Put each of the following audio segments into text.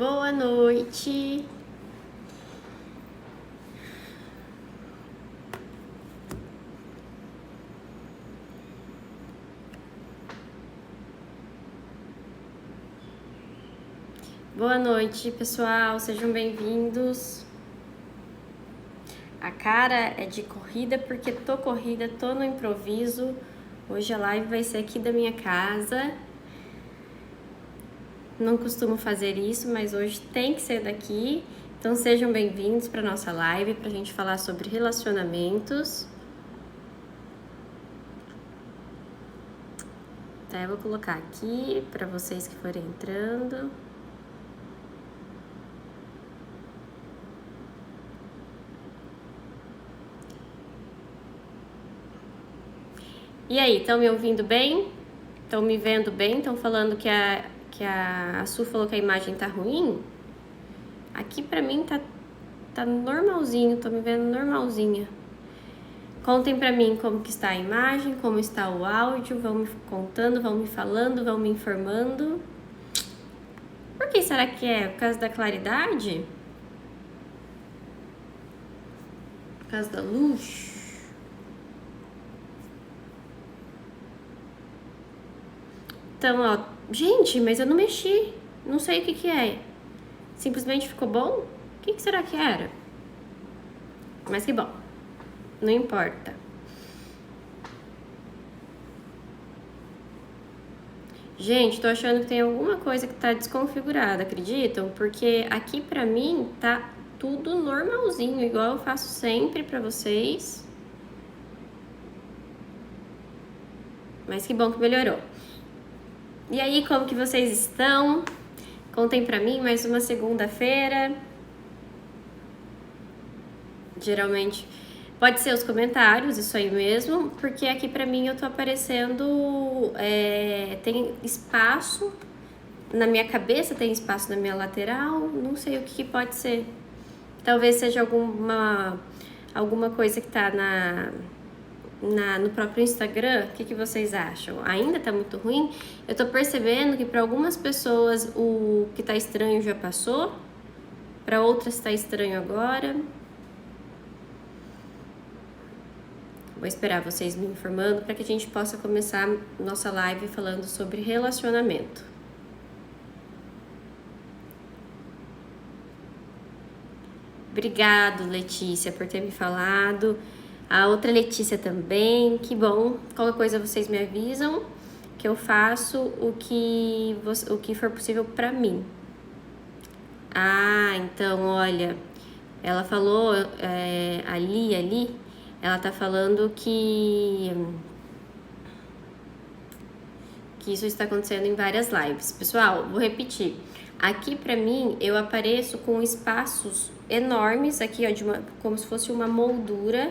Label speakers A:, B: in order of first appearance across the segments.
A: Boa noite. Boa noite, pessoal. Sejam bem-vindos. A cara é de corrida porque tô corrida, tô no improviso. Hoje a live vai ser aqui da minha casa. Não costumo fazer isso, mas hoje tem que ser daqui. Então sejam bem-vindos para nossa live para a gente falar sobre relacionamentos. Tá, eu vou colocar aqui para vocês que forem entrando. E aí, estão me ouvindo bem? Estão me vendo bem? Estão falando que a Su falou que a imagem tá ruim? Aqui pra mim tá normalzinho, tô me vendo normalzinha. Contem pra mim como que está a imagem, como está o áudio, vão me contando, vão me falando, vão me informando. Por que será que é? Por causa da claridade? Por causa da luz? Então, ó, gente, mas eu não mexi, não sei o que é. Simplesmente ficou bom? O que será que era? Mas que bom, não importa. Gente, tô achando que tem alguma coisa que tá desconfigurada, acreditam? Porque aqui pra mim tá tudo normalzinho, igual eu faço sempre pra vocês. Mas que bom que melhorou. E aí, como que vocês estão? Contem pra mim, mais uma segunda-feira. Geralmente pode ser os comentários, isso aí mesmo, porque aqui pra mim eu tô aparecendo, tem espaço na minha cabeça, tem espaço na minha lateral, não sei o que pode ser. Talvez seja alguma coisa que tá no próprio Instagram. O que vocês acham? Ainda tá muito ruim? Eu tô percebendo que para algumas pessoas o que tá estranho já passou, para outras tá estranho agora. Vou esperar vocês me informando para que a gente possa começar nossa live falando sobre relacionamento. Obrigado, Letícia, por ter me falado. A outra Letícia também, que bom. Qualquer coisa vocês me avisam que eu faço o que for possível para mim. Ah, então, olha, ela falou, ali, ela tá falando que isso está acontecendo em várias lives. Pessoal, vou repetir. Aqui pra mim, eu apareço com espaços enormes aqui, ó, como se fosse uma moldura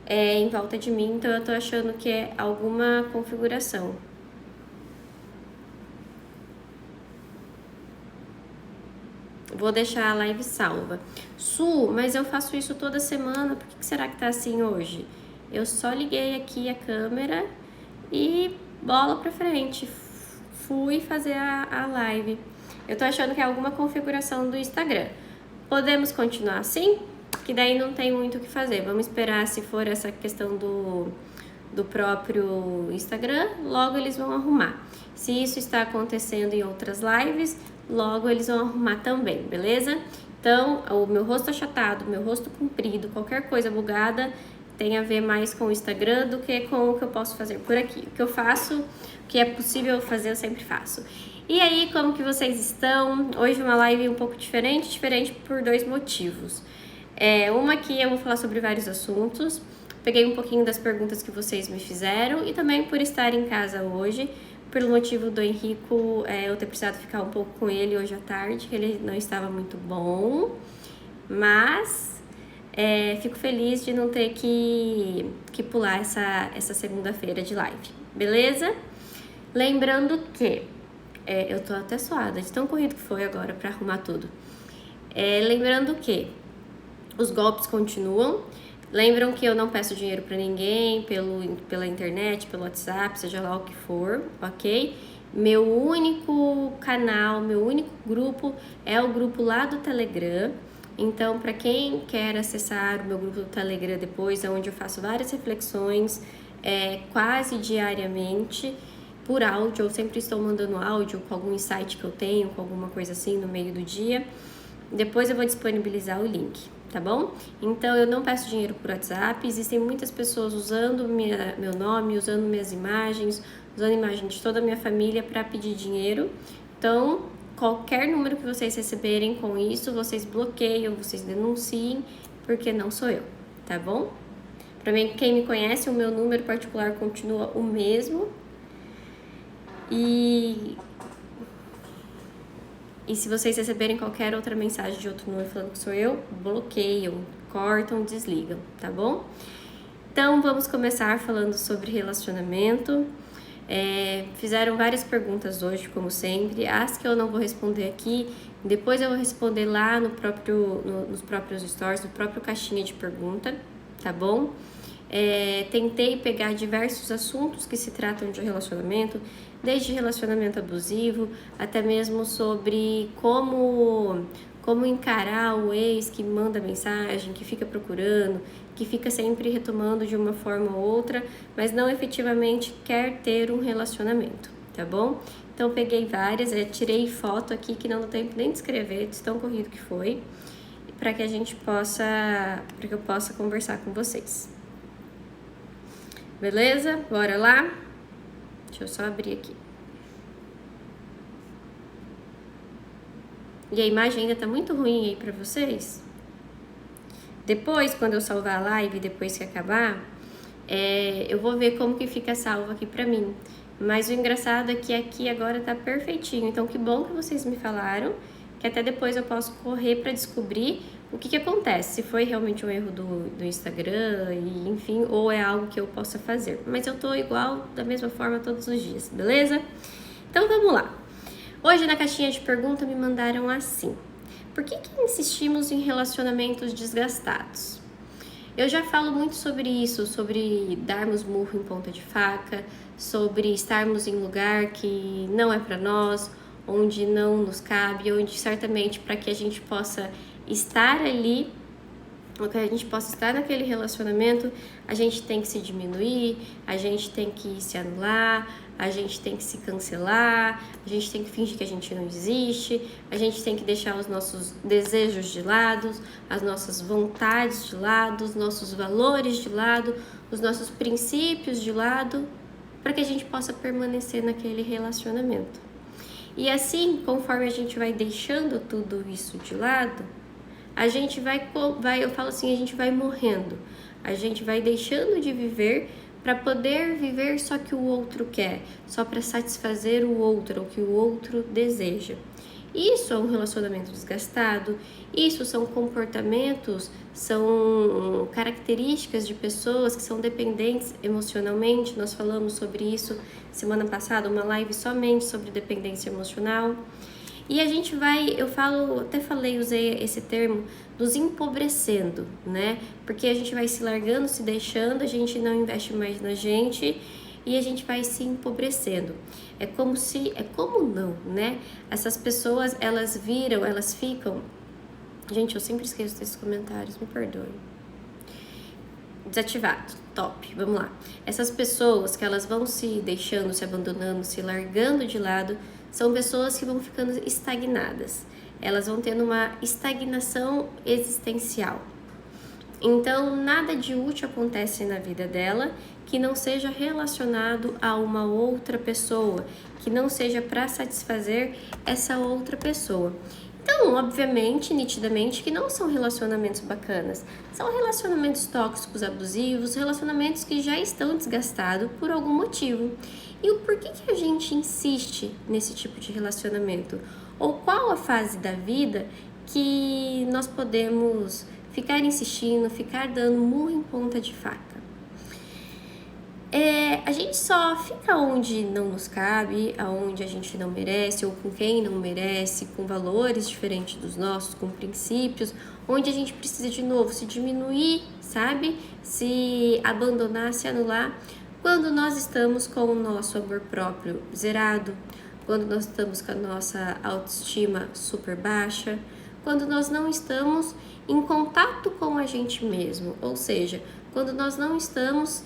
A: em volta de mim, então eu tô achando que é alguma configuração. Vou deixar a live salva. Su, mas eu faço isso toda semana, por que será que tá assim hoje? Eu só liguei aqui a câmera e bola pra frente. Fui fazer a live. Eu tô achando que é alguma configuração do Instagram. Podemos continuar assim? Que daí não tem muito o que fazer. Vamos esperar, se for essa questão do próprio Instagram, logo eles vão arrumar. Se isso está acontecendo em outras lives, logo eles vão arrumar também, beleza? Então, o meu rosto achatado, meu rosto comprido, qualquer coisa bugada tem a ver mais com o Instagram do que com o que eu posso fazer por aqui. O que eu faço, o que é possível fazer, eu sempre faço. E aí, como que vocês estão? Hoje uma live um pouco diferente por dois motivos. Uma que eu vou falar sobre vários assuntos, peguei um pouquinho das perguntas que vocês me fizeram e também por estar em casa hoje, pelo motivo do Henrico, eu ter precisado ficar um pouco com ele hoje à tarde, que ele não estava muito bom, mas fico feliz de não ter que pular essa segunda-feira de live, beleza? Lembrando que, eu tô até suada, de tão corrido que foi agora pra arrumar tudo. Lembrando que os golpes continuam. Lembram que eu não peço dinheiro para ninguém pela internet, pelo WhatsApp, seja lá o que for, ok? Meu único canal, meu único grupo é o grupo lá do Telegram. Então, para quem quer acessar o meu grupo do Telegram depois, é onde eu faço várias reflexões quase diariamente por áudio. Eu sempre estou mandando áudio com algum insight que eu tenho, com alguma coisa assim no meio do dia. Depois eu vou disponibilizar o link, tá bom? Então, eu não peço dinheiro por WhatsApp. Existem muitas pessoas usando meu nome, usando minhas imagens, usando a imagem de toda a minha família para pedir dinheiro. Então, qualquer número que vocês receberem com isso, vocês bloqueiam, vocês denunciem, porque não sou eu, tá bom? Para mim, quem me conhece, o meu número particular continua o mesmo. E se vocês receberem qualquer outra mensagem de outro número falando que sou eu, bloqueiam, cortam, desligam, tá bom? Então, vamos começar falando sobre relacionamento. Fizeram várias perguntas hoje, como sempre. As que eu não vou responder aqui, depois eu vou responder lá nos próprios stories, no próprio caixinha de pergunta, tá bom? Tentei pegar diversos assuntos que se tratam de relacionamento, desde relacionamento abusivo, até mesmo sobre como encarar o ex que manda mensagem, que fica procurando, que fica sempre retomando de uma forma ou outra, mas não efetivamente quer ter um relacionamento, tá bom? Então peguei várias, tirei foto aqui que não deu tempo nem de escrever, de tão corrido que foi, para que eu possa conversar com vocês. Beleza? Bora lá? Deixa eu só abrir aqui. E a imagem ainda tá muito ruim aí pra vocês? Depois, quando eu salvar a live, depois que acabar, eu vou ver como que fica salvo aqui pra mim. Mas o engraçado é que aqui agora tá perfeitinho. Então, que bom que vocês me falaram, que até depois eu posso correr pra descobrir o que acontece, se foi realmente um erro do Instagram, e, enfim, ou é algo que eu possa fazer. Mas eu tô igual, da mesma forma, todos os dias, beleza? Então, vamos lá. Hoje, na caixinha de pergunta, me mandaram assim: por que insistimos em relacionamentos desgastados? Eu já falo muito sobre isso, sobre darmos murro em ponta de faca, sobre estarmos em lugar que não é para nós, onde não nos cabe, onde certamente para que a gente possa estar ali, para que a gente possa estar naquele relacionamento, a gente tem que se diminuir, a gente tem que se anular, a gente tem que se cancelar, a gente tem que fingir que a gente não existe, a gente tem que deixar os nossos desejos de lado, as nossas vontades de lado, os nossos valores de lado, os nossos princípios de lado, para que a gente possa permanecer naquele relacionamento. E assim, conforme a gente vai deixando tudo isso de lado, a gente vai, eu falo assim, a gente vai morrendo, a gente vai deixando de viver para poder viver só que o outro quer, só para satisfazer o outro, o que o outro deseja. Isso é um relacionamento desgastado, isso são comportamentos, são características de pessoas que são dependentes emocionalmente. Nós falamos sobre isso semana passada, uma live somente sobre dependência emocional. E a gente vai, usei esse termo, nos empobrecendo, né? Porque a gente vai se largando, se deixando, a gente não investe mais na gente e a gente vai se empobrecendo. É como não, né? Essas pessoas, elas ficam... Gente, eu sempre esqueço desses comentários, me perdoem. Desativado, top, vamos lá. Essas pessoas que elas vão se deixando, se abandonando, se largando de lado, são pessoas que vão ficando estagnadas. Elas vão tendo uma estagnação existencial. Então, nada de útil acontece na vida dela que não seja relacionado a uma outra pessoa, que não seja para satisfazer essa outra pessoa. Então, obviamente, nitidamente, que não são relacionamentos bacanas. São relacionamentos tóxicos, abusivos, relacionamentos que já estão desgastados por algum motivo. E o porquê que a gente insiste nesse tipo de relacionamento? Ou qual a fase da vida que nós podemos ficar insistindo, ficar dando murro em ponta de faca? A gente só fica onde não nos cabe, aonde a gente não merece, ou com quem não merece, com valores diferentes dos nossos, com princípios, onde a gente precisa de novo se diminuir, sabe? Se abandonar, se anular, Quando nós estamos com o nosso amor próprio zerado, quando nós estamos com a nossa autoestima super baixa, quando nós não estamos em contato com a gente mesmo, ou seja, quando nós não estamos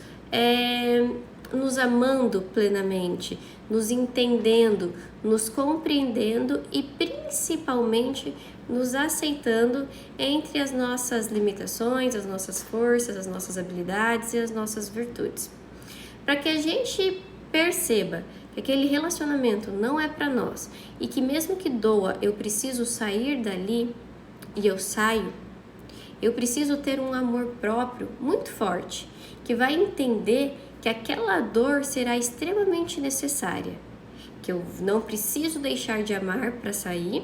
A: nos amando plenamente, nos entendendo, nos compreendendo e principalmente nos aceitando entre as nossas limitações, as nossas forças, as nossas habilidades e as nossas virtudes. Para que a gente perceba que aquele relacionamento não é para nós e que mesmo que doa, eu preciso sair dali e eu saio, eu preciso ter um amor próprio muito forte, que vai entender que aquela dor será extremamente necessária, que eu não preciso deixar de amar para sair,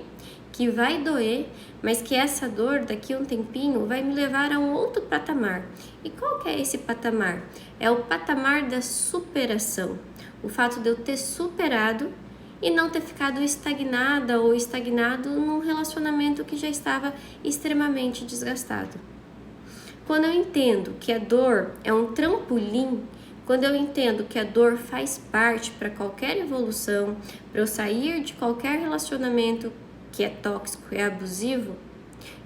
A: que vai doer, mas que essa dor daqui a um tempinho vai me levar a um outro patamar. E qual que é esse patamar? É o patamar da superação. O fato de eu ter superado e não ter ficado estagnada ou estagnado num relacionamento que já estava extremamente desgastado. Quando eu entendo que a dor é um trampolim, quando eu entendo que a dor faz parte para qualquer evolução, para eu sair de qualquer relacionamento que é tóxico, é abusivo,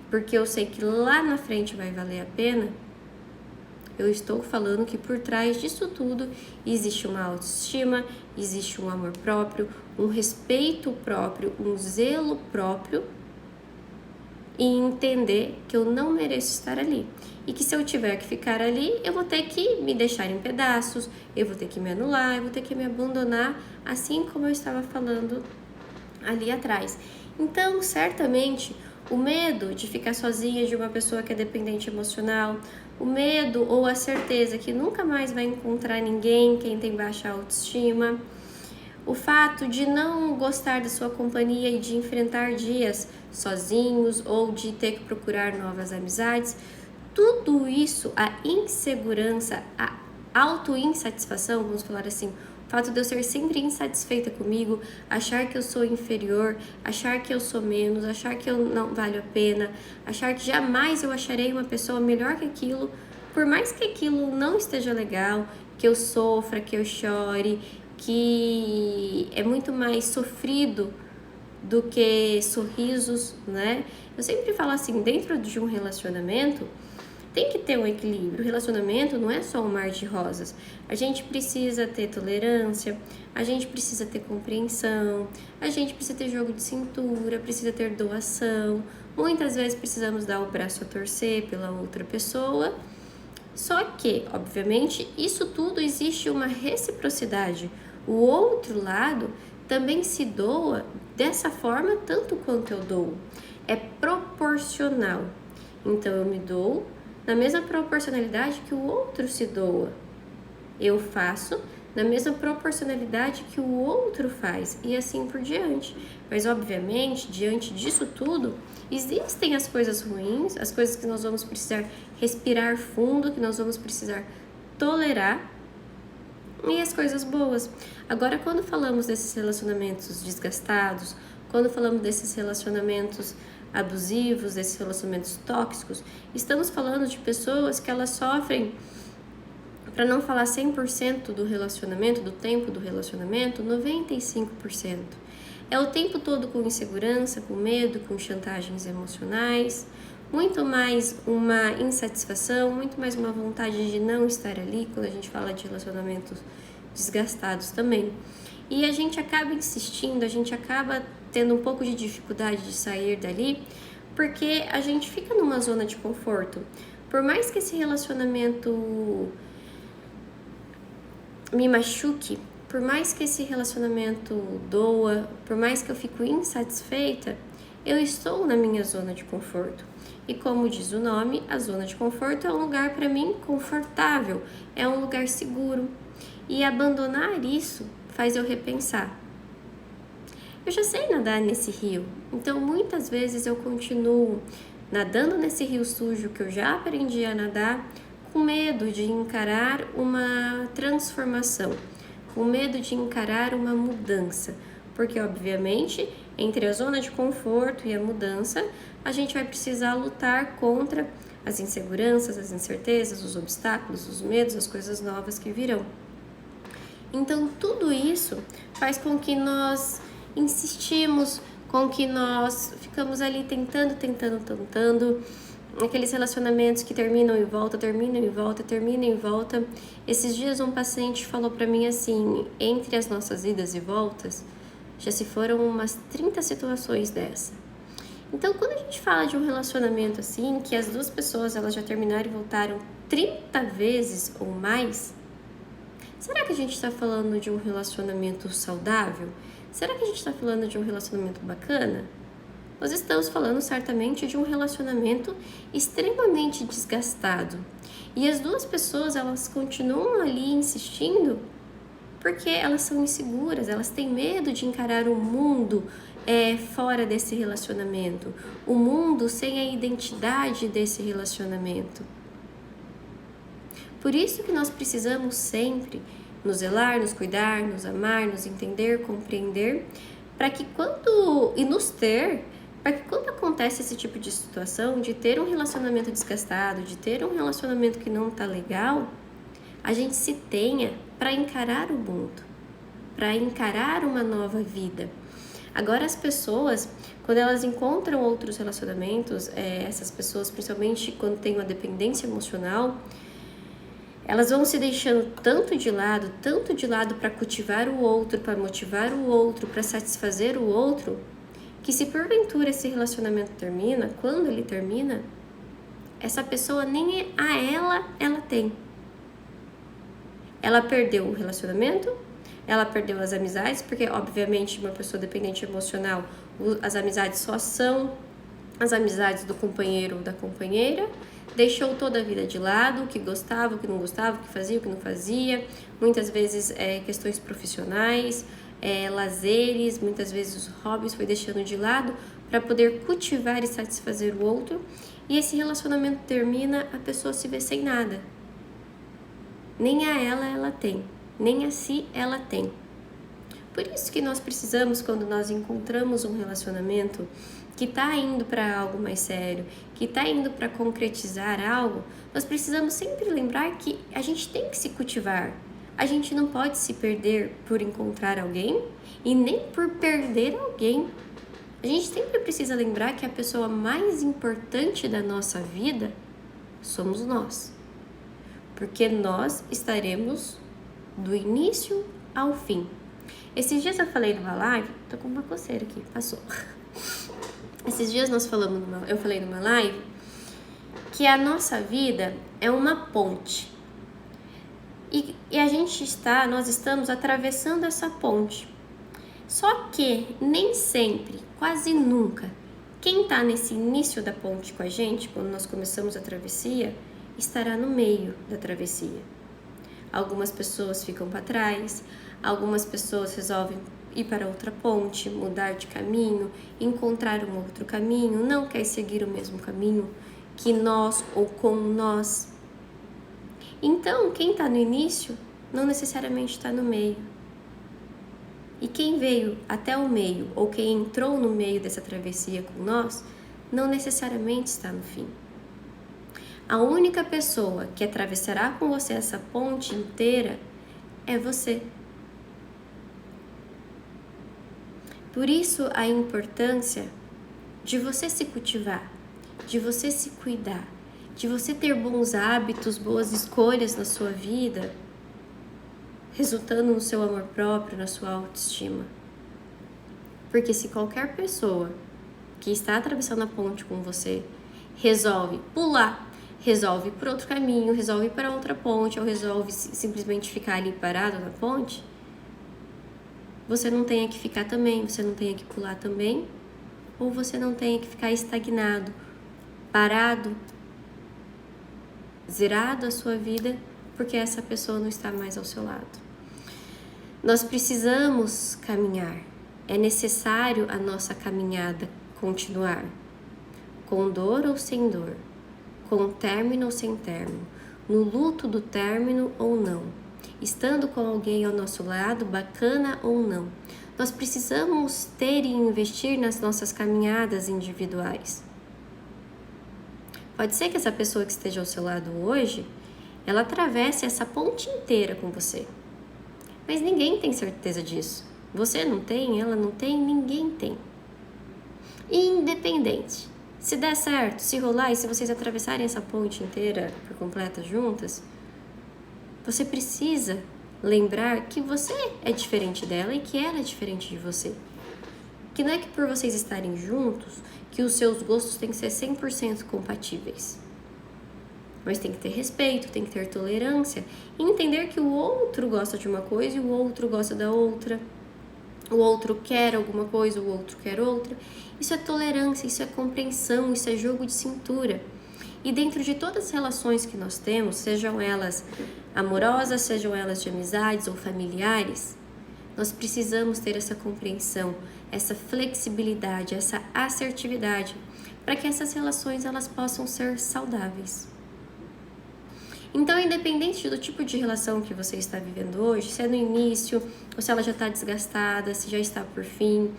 A: porque eu sei que lá na frente vai valer a pena, eu estou falando que por trás disso tudo existe uma autoestima, existe um amor próprio, um respeito próprio, um zelo próprio e entender que eu não mereço estar ali. E que se eu tiver que ficar ali, eu vou ter que me deixar em pedaços, eu vou ter que me anular, eu vou ter que me abandonar, assim como eu estava falando ali atrás. Então, certamente, o medo de ficar sozinha de uma pessoa que é dependente emocional, o medo ou a certeza que nunca mais vai encontrar ninguém, quem tem baixa autoestima, o fato de não gostar da sua companhia e de enfrentar dias sozinhos ou de ter que procurar novas amizades, tudo isso, a insegurança, a autoinsatisfação, vamos falar assim, o fato de eu ser sempre insatisfeita comigo, achar que eu sou inferior, achar que eu sou menos, achar que eu não valho a pena, achar que jamais eu acharei uma pessoa melhor que aquilo, por mais que aquilo não esteja legal, que eu sofra, que eu chore, que é muito mais sofrido do que sorrisos, né? Eu sempre falo assim, dentro de um relacionamento, tem que ter um equilíbrio. O relacionamento não é só um mar de rosas. A gente precisa ter tolerância, a gente precisa ter compreensão, a gente precisa ter jogo de cintura, precisa ter doação. Muitas vezes precisamos dar o braço a torcer pela outra pessoa. Só que, obviamente, isso tudo existe uma reciprocidade. O outro lado também se doa dessa forma tanto quanto eu dou. É proporcional. Então eu me dou na mesma proporcionalidade que o outro se doa. Eu faço na mesma proporcionalidade que o outro faz e assim por diante. Mas obviamente, diante disso tudo, existem as coisas ruins, as coisas que nós vamos precisar respirar fundo, que nós vamos precisar tolerar, e as coisas boas. Agora, quando falamos desses relacionamentos desgastados, quando falamos desses relacionamentos abusivos, desses relacionamentos tóxicos, estamos falando de pessoas que elas sofrem, para não falar 100% do relacionamento, do tempo do relacionamento, 95%. É o tempo todo com insegurança, com medo, com chantagens emocionais, muito mais uma insatisfação, muito mais uma vontade de não estar ali, quando a gente fala de relacionamentos desgastados também. E a gente acaba insistindo, a gente acaba tendo um pouco de dificuldade de sair dali, porque a gente fica numa zona de conforto. Por mais que esse relacionamento me machuque, por mais que esse relacionamento doa, por mais que eu fico insatisfeita, eu estou na minha zona de conforto. E como diz o nome, a zona de conforto é um lugar para mim confortável, é um lugar seguro. E abandonar isso faz eu repensar. Eu já sei nadar nesse rio, então muitas vezes eu continuo nadando nesse rio sujo que eu já aprendi a nadar, com medo de encarar uma transformação, com medo de encarar uma mudança, porque obviamente entre a zona de conforto e a mudança, a gente vai precisar lutar contra as inseguranças, as incertezas, os obstáculos, os medos, as coisas novas que virão. Então, tudo isso faz com que nós insistimos, com que nós ficamos ali tentando, aqueles relacionamentos que terminam e volta, terminam e volta, terminam e volta. Esses dias um paciente falou para mim assim, entre as nossas idas e voltas, já se foram umas 30 situações dessa. Então, quando a gente fala de um relacionamento assim, que as duas pessoas elas já terminaram e voltaram 30 vezes ou mais, será que a gente está falando de um relacionamento saudável? Será que a gente está falando de um relacionamento bacana? Nós estamos falando certamente de um relacionamento extremamente desgastado. E as duas pessoas, elas continuam ali insistindo porque elas são inseguras, elas têm medo de encarar o mundo fora desse relacionamento, o mundo sem a identidade desse relacionamento. Por isso que nós precisamos sempre nos zelar, nos cuidar, nos amar, nos entender, compreender, para que quando acontece esse tipo de situação, de ter um relacionamento desgastado, de ter um relacionamento que não tá legal, a gente se tenha para encarar o mundo, para encarar uma nova vida. Agora as pessoas, quando elas encontram outros relacionamentos, essas pessoas, principalmente quando tem uma dependência emocional, elas vão se deixando tanto de lado para cultivar o outro, para motivar o outro, para satisfazer o outro, que se porventura esse relacionamento termina, quando ele termina, essa pessoa nem a ela tem. Ela perdeu o relacionamento, ela perdeu as amizades, porque obviamente uma pessoa dependente emocional, as amizades só são as amizades do companheiro ou da companheira, deixou toda a vida de lado, o que gostava, o que não gostava, o que fazia, o que não fazia, muitas vezes questões profissionais, lazeres, muitas vezes os hobbies foi deixando de lado para poder cultivar e satisfazer o outro, e esse relacionamento termina, a pessoa se vê sem nada. Nem a ela tem, nem a si ela tem. Por isso que nós precisamos, quando nós encontramos um relacionamento que está indo para algo mais sério, que está indo para concretizar algo, nós precisamos sempre lembrar que a gente tem que se cultivar. A gente não pode se perder por encontrar alguém e nem por perder alguém. A gente sempre precisa lembrar que a pessoa mais importante da nossa vida somos nós. Porque nós estaremos do início ao fim. Esses dias eu falei numa live, tô com uma coceira aqui, passou. Esses dias eu falei numa live que a nossa vida é uma ponte. E nós estamos atravessando essa ponte. Só que nem sempre, quase nunca, quem está nesse início da ponte com a gente, quando nós começamos a travessia, estará no meio da travessia. Algumas pessoas ficam para trás, algumas pessoas resolvem ir para outra ponte, mudar de caminho, encontrar um outro caminho, não quer seguir o mesmo caminho que nós ou com nós. Então, quem está no início não necessariamente está no meio. E quem veio até o meio ou quem entrou no meio dessa travessia com nós não necessariamente está no fim. A única pessoa que atravessará com você essa ponte inteira é você. Por isso a importância de você se cultivar, de você se cuidar, de você ter bons hábitos, boas escolhas na sua vida, resultando no seu amor próprio, na sua autoestima. Porque se qualquer pessoa que está atravessando a ponte com você resolve pular, resolve ir por outro caminho, resolve ir para outra ponte ou resolve simplesmente ficar ali parado na ponte, você não tenha que ficar também, você não tenha que pular também, ou você não tenha que ficar estagnado, parado, zerado a sua vida, porque essa pessoa não está mais ao seu lado. Nós precisamos caminhar, é necessário a nossa caminhada continuar, com dor ou sem dor, com término ou sem término, no luto do término ou não, estando com alguém ao nosso lado, bacana ou não. Nós precisamos ter e investir nas nossas caminhadas individuais. Pode ser que essa pessoa que esteja ao seu lado hoje, ela atravesse essa ponte inteira com você. Mas ninguém tem certeza disso. Você não tem, ela não tem, ninguém tem. Independente. Se der certo, se rolar e se vocês atravessarem essa ponte inteira por completa juntas, você precisa lembrar que você é diferente dela e que ela é diferente de você. Que não é que por vocês estarem juntos, que os seus gostos têm que ser 100% compatíveis. Mas tem que ter respeito, tem que ter tolerância e entender que o outro gosta de uma coisa e o outro gosta da outra. O outro quer alguma coisa, o outro quer outra. Isso é tolerância, isso é compreensão, isso é jogo de cintura. E dentro de todas as relações que nós temos, sejam elas amorosas, sejam elas de amizades ou familiares, nós precisamos ter essa compreensão, essa flexibilidade, essa assertividade, para que essas relações elas possam ser saudáveis. Então, independente do tipo de relação que você está vivendo hoje, se é no início, ou se ela já está desgastada, se já está por fim,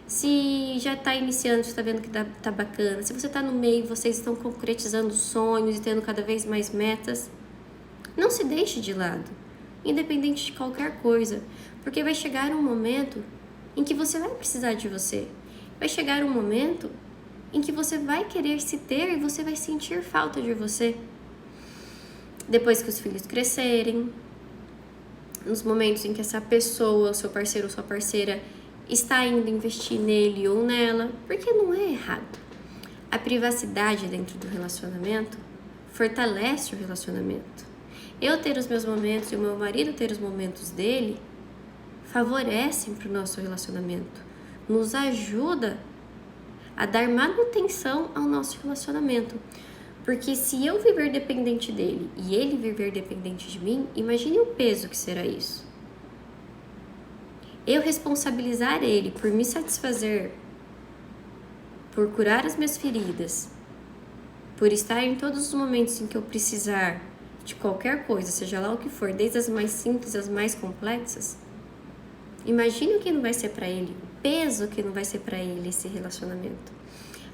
A: se já está iniciando, você está vendo que tá bacana, se você está no meio, vocês estão concretizando sonhos e tendo cada vez mais metas, não se deixe de lado, independente de qualquer coisa, porque vai chegar um momento em que você vai precisar de você. Vai chegar um momento em que você vai querer se ter e você vai sentir falta de você. Depois que os filhos crescerem, nos momentos em que essa pessoa, o seu parceiro ou sua parceira, está indo investir nele ou nela, porque não é errado. A privacidade dentro do relacionamento fortalece o relacionamento. Eu ter os meus momentos e o meu marido ter os momentos dele favorecem para o nosso relacionamento, nos ajuda a dar manutenção ao nosso relacionamento. Porque se eu viver dependente dele e ele viver dependente de mim, imagine o peso que será isso. Eu responsabilizar ele por me satisfazer, por curar as minhas feridas, por estar em todos os momentos em que eu precisar de qualquer coisa, seja lá o que for, desde as mais simples às mais complexas, imagine o que não vai ser para ele, o peso que não vai ser para ele esse relacionamento,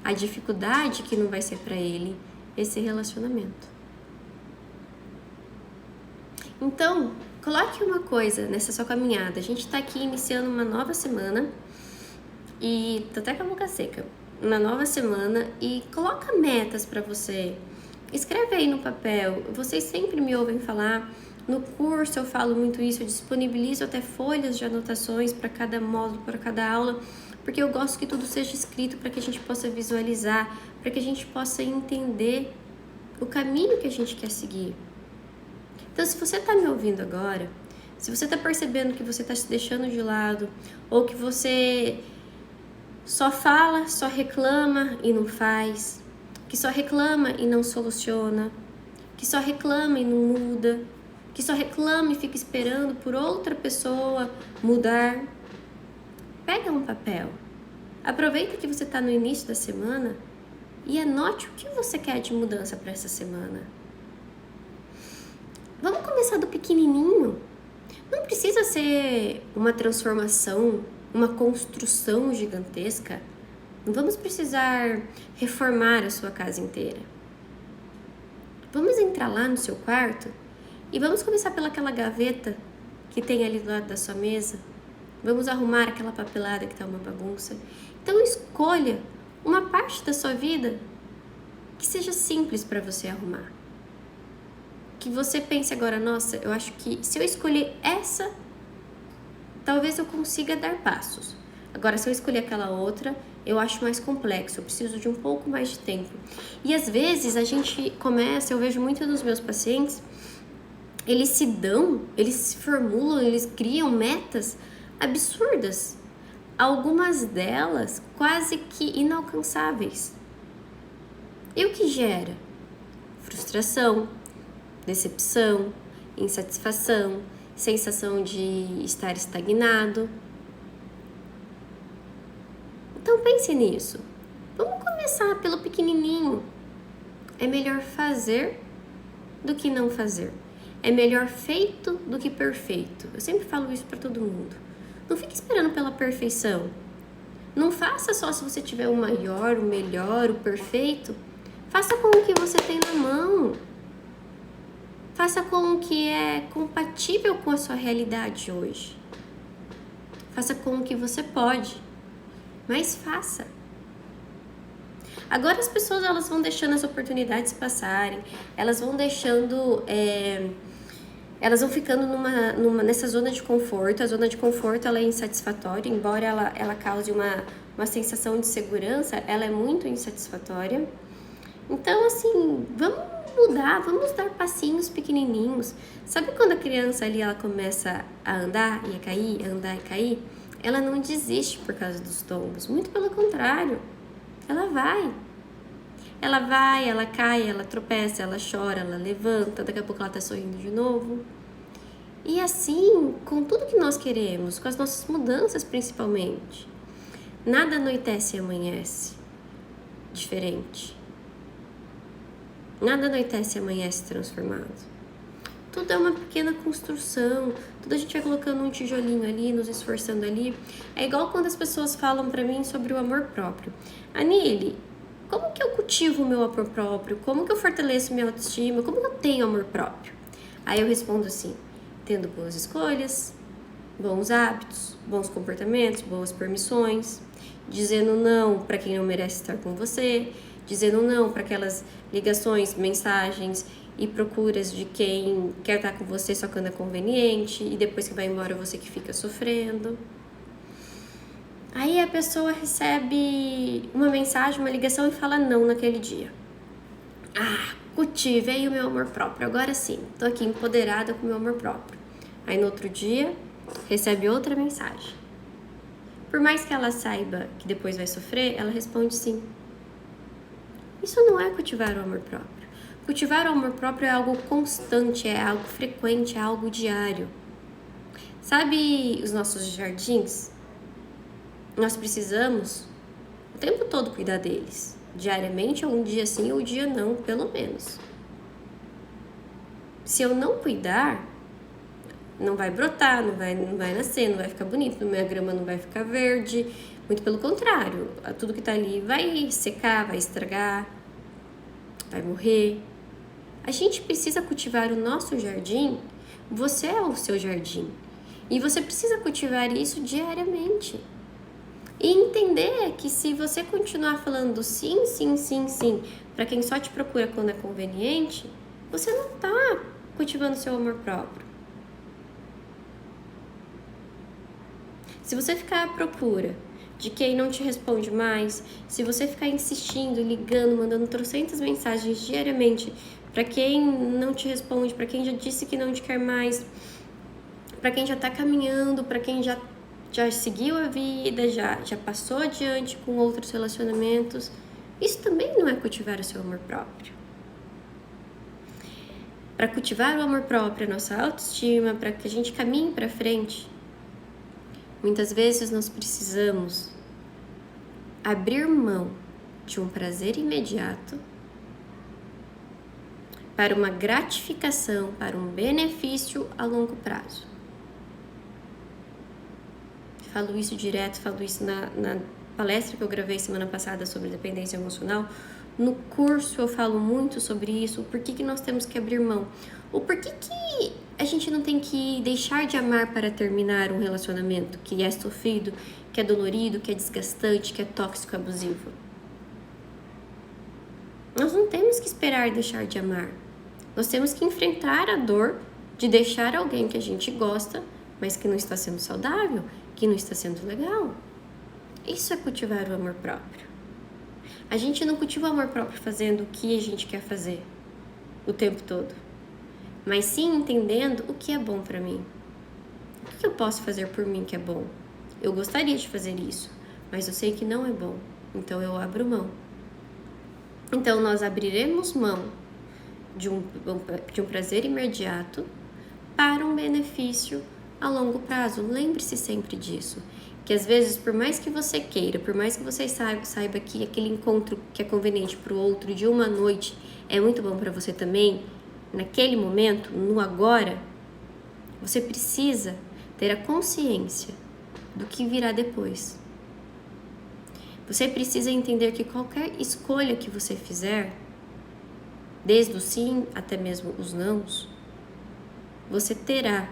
A: a dificuldade que não vai ser para ele esse relacionamento. Então, coloque uma coisa nessa sua caminhada. A gente tá aqui iniciando uma nova semana e tô até com a boca seca. Uma nova semana e coloca metas para você. Escreve aí no papel. Vocês sempre me ouvem falar. No curso eu falo muito isso, eu disponibilizo até folhas de anotações para cada módulo, para cada aula, porque eu gosto que tudo seja escrito para que a gente possa visualizar, para que a gente possa entender o caminho que a gente quer seguir. Então, se você está me ouvindo agora, se você está percebendo que você está se deixando de lado, ou que você só fala, só reclama e não faz, que só reclama e não soluciona, que só reclama e não muda, que só reclama e fica esperando por outra pessoa mudar, pega um papel, aproveita que você está no início da semana e anote o que você quer de mudança para essa semana. Vamos começar do pequenininho. Não precisa ser uma transformação, uma construção gigantesca. Não vamos precisar reformar a sua casa inteira. Vamos entrar lá no seu quarto e vamos começar pelaquela gaveta que tem ali do lado da sua mesa. Vamos arrumar aquela papelada que está uma bagunça. Então escolha uma parte da sua vida que seja simples para você arrumar. Que você pense agora, nossa, eu acho que se eu escolher essa, talvez eu consiga dar passos. Agora, se eu escolher aquela outra, eu acho mais complexo, eu preciso de um pouco mais de tempo. E às vezes a gente começa, eu vejo muitos dos meus pacientes, eles se formulam, eles criam metas absurdas. Algumas delas quase que inalcançáveis. E o que gera? Frustração, decepção, insatisfação, sensação de estar estagnado. Então pense nisso. Vamos começar pelo pequenininho. É melhor fazer do que não fazer. É melhor feito do que perfeito. Eu sempre falo isso para todo mundo. Não fique esperando pela perfeição. Não faça só se você tiver o maior, o melhor, o perfeito. Faça com o que você tem na mão. Faça com o que é compatível com a sua realidade hoje. Faça com o que você pode, mas faça. Agora as pessoas elas vão deixando as oportunidades passarem, elas vão deixando, elas vão ficando nessa zona de conforto. A zona de conforto ela é insatisfatória, embora ela cause uma sensação de segurança, ela é muito insatisfatória. Então, assim, vamos mudar, vamos dar passinhos pequenininhos. Sabe quando a criança ali ela começa a andar e a cair, a andar e cair? Ela não desiste por causa dos tombos, muito pelo contrário. Ela vai, ela cai, ela tropeça, ela chora, ela levanta, daqui a pouco ela tá sorrindo de novo. E assim, com tudo que nós queremos, com as nossas mudanças principalmente. Nada anoitece e amanhece diferente. Nada anoitece e amanhece transformado. Tudo é uma pequena construção, tudo a gente vai colocando um tijolinho ali, nos esforçando ali. É igual quando as pessoas falam pra mim sobre o amor próprio. Anile, como que eu cultivo o meu amor próprio? Como que eu fortaleço minha autoestima? Como que eu tenho amor próprio? Aí eu respondo assim, tendo boas escolhas, bons hábitos, bons comportamentos, boas permissões, dizendo não para quem não merece estar com você, dizendo não para aquelas ligações, mensagens e procuras de quem quer estar com você só quando é conveniente e depois que vai embora você que fica sofrendo. Aí a pessoa recebe uma mensagem, uma ligação e fala não naquele dia. Cultivei o meu amor próprio, agora sim, tô aqui empoderada com o meu amor próprio. Aí no outro dia, recebe outra mensagem. Por mais que ela saiba que depois vai sofrer, ela responde sim. Isso não é cultivar o amor próprio. Cultivar o amor próprio é algo constante, é algo frequente, é algo diário. Sabe os nossos jardins? Nós precisamos o tempo todo cuidar deles. Diariamente, ou um dia sim, ou um dia não, pelo menos. Se eu não cuidar, não vai brotar, não vai nascer, não vai ficar bonito, minha grama não vai ficar verde. Muito pelo contrário, tudo que tá ali vai secar, vai estragar, vai morrer. A gente precisa cultivar o nosso jardim, você é o seu jardim. E você precisa cultivar isso diariamente. E entender que se você continuar falando sim, sim, sim, sim, para quem só te procura quando é conveniente, você não tá cultivando seu amor próprio. Se você ficar à procura de quem não te responde mais, se você ficar insistindo, ligando, mandando trocentas mensagens diariamente para quem não te responde, para quem já disse que não te quer mais, para quem já tá caminhando, para quem já seguiu a vida, já passou adiante com outros relacionamentos, isso também não é cultivar o seu amor próprio. Para cultivar o amor próprio, a nossa autoestima, para que a gente caminhe para frente, muitas vezes nós precisamos abrir mão de um prazer imediato para uma gratificação, para um benefício a longo prazo. Falo isso direto, falo isso na palestra que eu gravei semana passada sobre dependência emocional. No curso eu falo muito sobre isso, o porquê que nós temos que abrir mão. O porquê que a gente não tem que deixar de amar para terminar um relacionamento que é sofrido, que é dolorido, que é desgastante, que é tóxico, abusivo. Nós não temos que esperar deixar de amar. Nós temos que enfrentar a dor de deixar alguém que a gente gosta, mas que não está sendo saudável, que não está sendo legal. Isso é cultivar o amor próprio. A gente não cultiva o amor próprio fazendo o que a gente quer fazer o tempo todo, mas sim entendendo o que é bom para mim. O que eu posso fazer por mim que é bom? Eu gostaria de fazer isso, mas eu sei que não é bom, então eu abro mão. Então nós abriremos mão de um prazer imediato para um benefício a longo prazo. Lembre-se sempre disso, que às vezes, por mais que você queira, por mais que você saiba que aquele encontro que é conveniente para o outro de uma noite é muito bom para você também, naquele momento, no agora, você precisa ter a consciência do que virá depois. Você precisa entender que qualquer escolha que você fizer, desde o sim até mesmo os nãos, você terá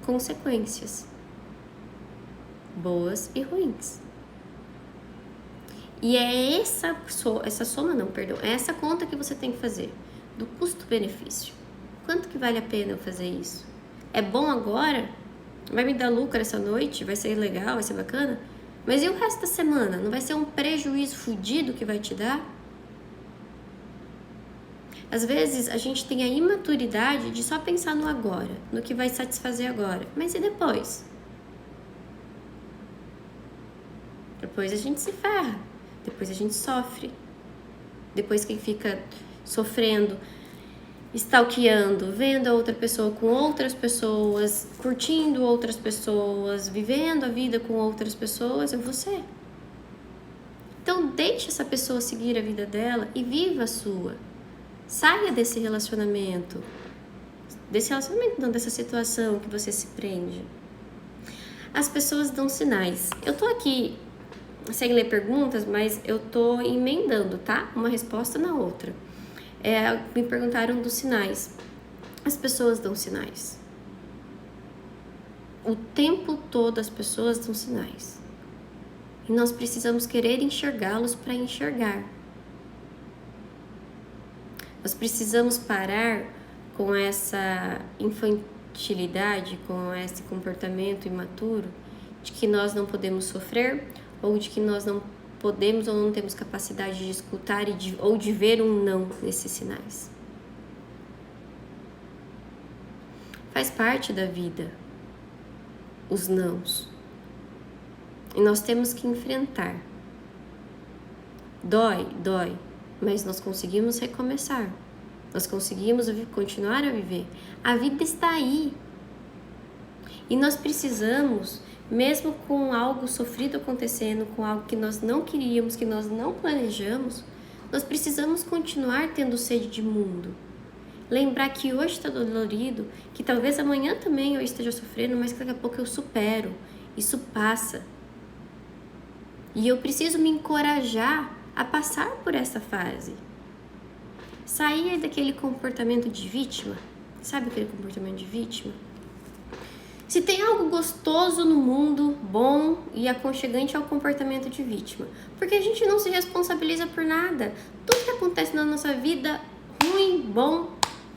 A: consequências, boas e ruins. E é essa conta que você tem que fazer, do custo-benefício. Quanto que vale a pena eu fazer isso? É bom agora? Vai me dar lucro essa noite? Vai ser legal? Vai ser bacana? Mas e o resto da semana? Não vai ser um prejuízo fodido que vai te dar? Às vezes a gente tem a imaturidade de só pensar no agora, no que vai satisfazer agora. Mas e depois? Depois a gente se ferra, depois a gente sofre. Depois quem fica sofrendo, stalkeando, vendo a outra pessoa com outras pessoas, curtindo outras pessoas, vivendo a vida com outras pessoas, é você. Então deixe essa pessoa seguir a vida dela e viva a sua. Saia desse relacionamento. Não, dessa situação que você se prende. As pessoas dão sinais. Eu tô aqui sem ler perguntas, mas eu tô emendando, tá? Uma resposta na outra. Me perguntaram dos sinais. As pessoas dão sinais. O tempo todo as pessoas dão sinais. E nós precisamos querer enxergá-los para enxergar. Nós precisamos parar com essa infantilidade, com esse comportamento imaturo de que nós não podemos sofrer ou de que nós não podemos ou não temos capacidade de escutar ou de ver um não nesses sinais. Faz parte da vida os nãos. E nós temos que enfrentar. Dói, mas nós conseguimos recomeçar. Nós conseguimos continuar a viver. A vida está aí. E nós precisamos, mesmo com algo sofrido acontecendo, com algo que nós não queríamos, que nós não planejamos, nós precisamos continuar tendo sede de mundo. Lembrar que hoje está dolorido, que talvez amanhã também eu esteja sofrendo, mas que daqui a pouco eu supero. Isso passa. E eu preciso me encorajar a passar por essa fase. Sair daquele comportamento de vítima. Sabe aquele comportamento de vítima? Se tem algo gostoso no mundo, bom e aconchegante, é o comportamento de vítima. Porque a gente não se responsabiliza por nada. Tudo que acontece na nossa vida, ruim, bom,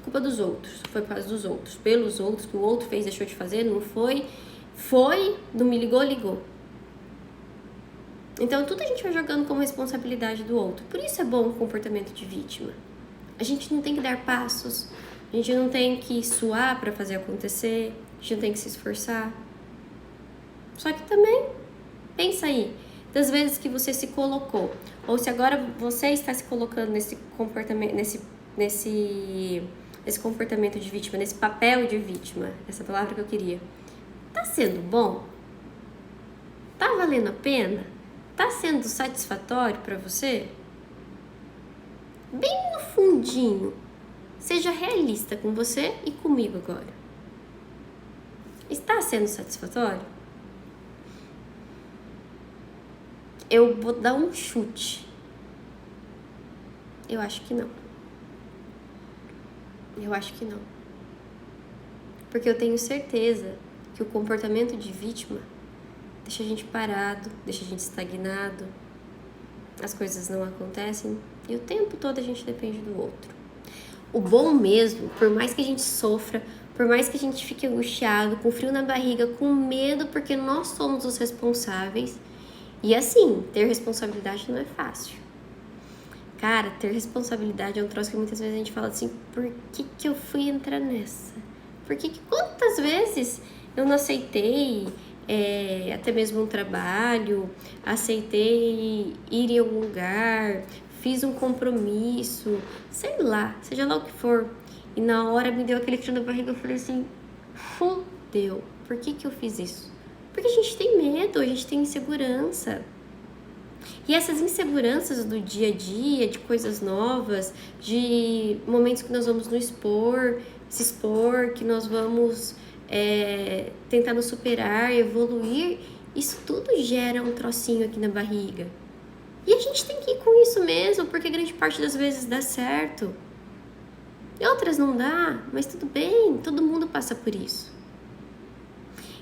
A: culpa dos outros. Foi por causa dos outros. Pelos outros, que o outro fez, deixou de fazer, não foi. Foi, não me ligou, ligou. Então, tudo a gente vai jogando como responsabilidade do outro. Por isso é bom o comportamento de vítima. A gente não tem que dar passos, a gente não tem que suar para fazer acontecer, a gente não tem que se esforçar. Só que também, pensa aí, das vezes que você se colocou, ou se agora você está se colocando nesse comportamento, nesse comportamento de vítima, nesse papel de vítima, essa palavra que eu queria. Tá sendo bom? Tá valendo a pena? Tá sendo satisfatório para você? Bem no fundinho, seja realista com você e comigo agora. Está sendo satisfatório? Eu vou dar um chute. Eu acho que não. Porque eu tenho certeza que o comportamento de vítima deixa a gente parado, deixa a gente estagnado, as coisas não acontecem e o tempo todo a gente depende do outro. O bom mesmo, por mais que a gente sofra, por mais que a gente fique angustiado, com frio na barriga, com medo, porque nós somos os responsáveis. E assim, ter responsabilidade não é fácil. Cara, ter responsabilidade é um troço que muitas vezes a gente fala assim, por que eu fui entrar nessa? Quantas vezes eu não aceitei até mesmo um trabalho, aceitei ir em algum lugar, fiz um compromisso, sei lá, seja lá o que for. E na hora me deu aquele frio na barriga, eu falei assim, fudeu, por que eu fiz isso? Porque a gente tem medo, a gente tem insegurança. E essas inseguranças do dia a dia, de coisas novas, de momentos que nós vamos se expor, que nós vamos tentar nos superar, evoluir, isso tudo gera um trocinho aqui na barriga. E a gente tem que ir com isso mesmo, porque grande parte das vezes dá certo. E outras não dá, mas tudo bem, todo mundo passa por isso.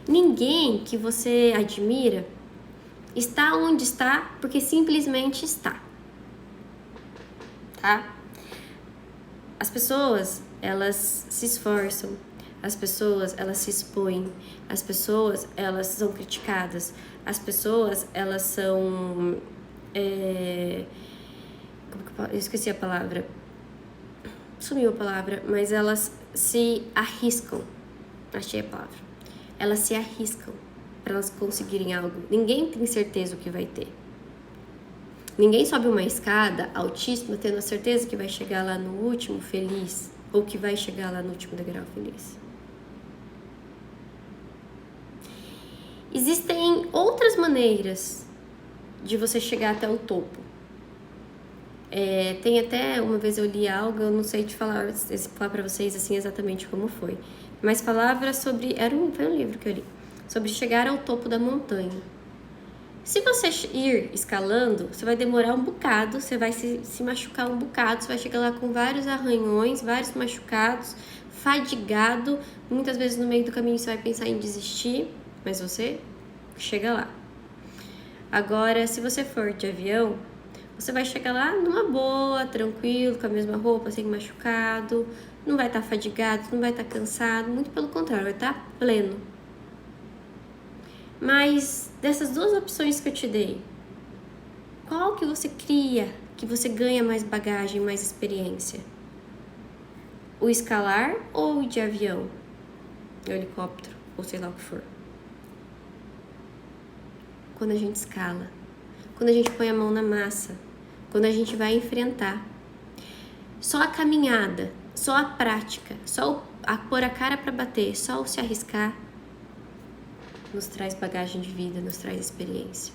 A: Ninguém que você admira está onde está porque simplesmente está, tá? As pessoas, elas se esforçam, as pessoas, elas se expõem, as pessoas, elas são criticadas, as pessoas, elas são... eu esqueci a palavra, sumiu a palavra, mas elas se arriscam, achei a palavra, elas se arriscam para elas conseguirem algo. Ninguém tem certeza o que vai ter. Ninguém sobe uma escada altíssima tendo a certeza que vai chegar lá no último feliz, ou que vai chegar lá no último degrau feliz. Existem outras maneiras de você chegar até o topo. Tem até, uma vez eu li algo, eu não sei te falar para vocês assim exatamente como foi, mas falava sobre, foi um livro que eu li, sobre chegar ao topo da montanha. Se você ir escalando, você vai demorar um bocado, você vai se machucar um bocado, você vai chegar lá com vários arranhões, vários machucados, fadigado, muitas vezes no meio do caminho você vai pensar em desistir, mas você chega lá. Agora, se você for de avião, você vai chegar lá numa boa, tranquilo, com a mesma roupa, sem machucado, não vai estar fadigado, não vai estar cansado, muito pelo contrário, vai estar pleno. Mas dessas duas opções que eu te dei, qual que você cria, que você ganha mais bagagem, mais experiência? O escalar ou o de avião? O helicóptero, ou sei lá o que for. Quando a gente escala, quando a gente põe a mão na massa, quando a gente vai enfrentar. Só a caminhada, só a prática, só a pôr a cara para bater, só o se arriscar, nos traz bagagem de vida, nos traz experiência.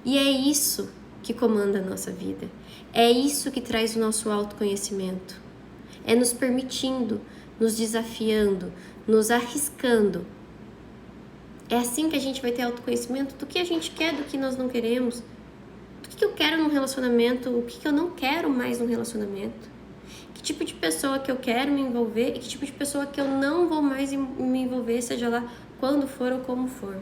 A: E é isso que comanda a nossa vida. É isso que traz o nosso autoconhecimento. É nos permitindo, nos desafiando, nos arriscando. É assim que a gente vai ter autoconhecimento do que a gente quer, do que nós não queremos. Do que eu quero num relacionamento, o que eu não quero mais num relacionamento. Que tipo de pessoa que eu quero me envolver e que tipo de pessoa que eu não vou mais me envolver, seja lá quando for ou como for.